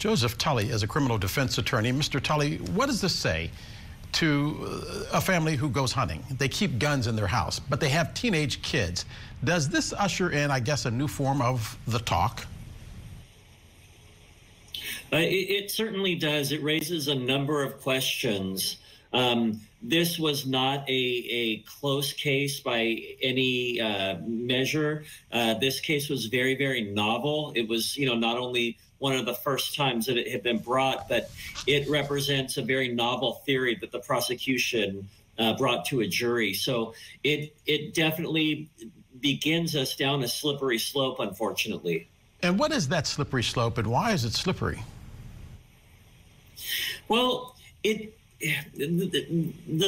Joseph Tully is a criminal defense attorney. Mr. Tully, what does this say to a family who goes hunting? They keep guns in their house, but they have teenage kids. Does this usher in, I guess, a new form of the talk? It certainly does. It raises a number of questions. This was not a close case by any measure. This case was very, very novel. It was, not only one of the first times that it had been brought, but it represents a very novel theory that the prosecution brought to a jury. So it definitely begins us down a slippery slope, unfortunately. And what is that slippery slope, and why is it slippery? Well, the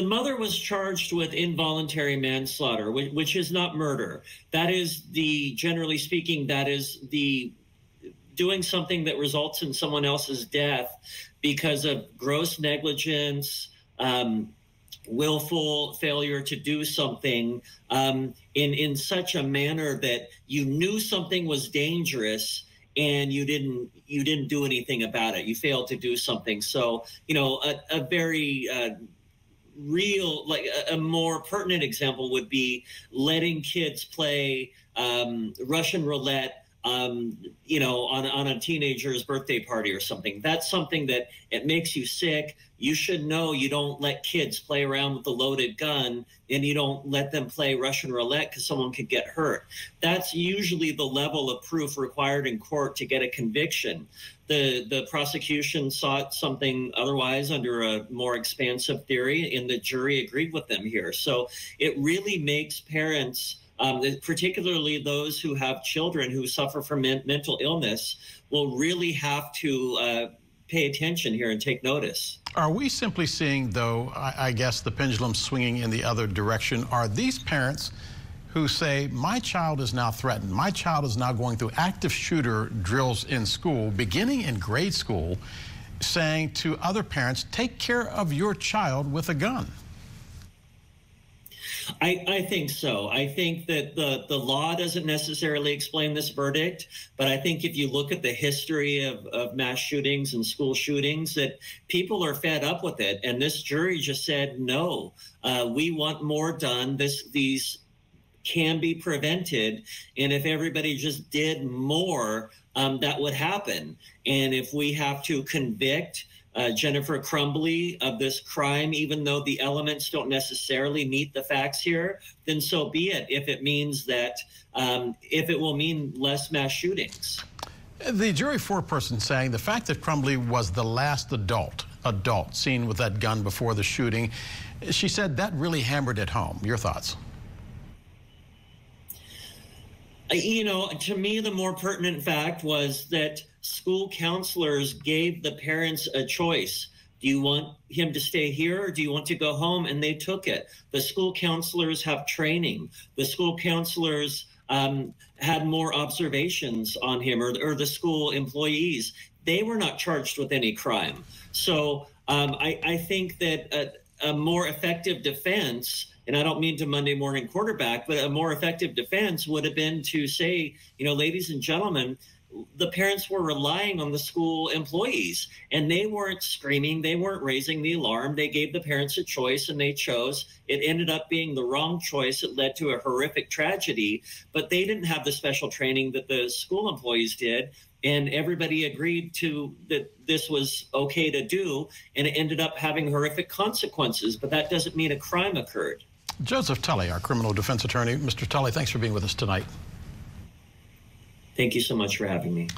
mother was charged with involuntary manslaughter, which is not murder. That is generally speaking, that is the doing something that results in someone else's death because of gross negligence, willful failure to do something in such a manner that you knew something was dangerous and you didn't do anything about it. You failed to do something. So, a very real, like a more pertinent example would be letting kids play Russian roulette on a teenager's birthday party or something. That's something that it makes you sick. You should know you don't let kids play around with a loaded gun, and you don't let them play Russian roulette because someone could get hurt. That's usually the level of proof required in court to get a conviction. The prosecution sought something otherwise under a more expansive theory, and the jury agreed with them here. So it really makes parents, particularly those who have children who suffer from mental illness, will really have to pay attention here and take notice. Are we simply seeing, though, I guess, the pendulum swinging in the other direction? Are these parents who say, my child is now threatened, my child is now going through active shooter drills in school, beginning in grade school, saying to other parents, take care of your child with a gun? I think so. I think that the law doesn't necessarily explain this verdict, but I think if you look at the history of mass shootings and school shootings, that people are fed up with it. And this jury just said, no, we want more done. These can be prevented. And if everybody just did more, that would happen. And if we have to convict Jennifer Crumbley of this crime, even though the elements don't necessarily meet the facts here, then so be it, if it means that, if it will mean less mass shootings. The jury foreperson saying the fact that Crumbley was the last adult seen with that gun before the shooting, she said that really hammered it home. Your thoughts? To me, the more pertinent fact was that school counselors gave the parents a choice. Do you want him to stay here or do you want to go home? And they took it. The school counselors have training. The school counselors had more observations on him, or the school employees. They were not charged with any crime. So I think that a more effective defense, and I don't mean to Monday morning quarterback, but a more effective defense would have been to say, ladies and gentlemen, the parents were relying on the school employees, and they weren't screaming, they weren't raising the alarm. They gave the parents a choice, and they chose. It ended up being the wrong choice. It led to a horrific tragedy, but they didn't have the special training that the school employees did, and everybody agreed to that this was okay to do, and it ended up having horrific consequences, but that doesn't mean a crime occurred. Joseph Tully, our criminal defense attorney. Mr. Tully, thanks for being with us tonight. Thank you so much for having me.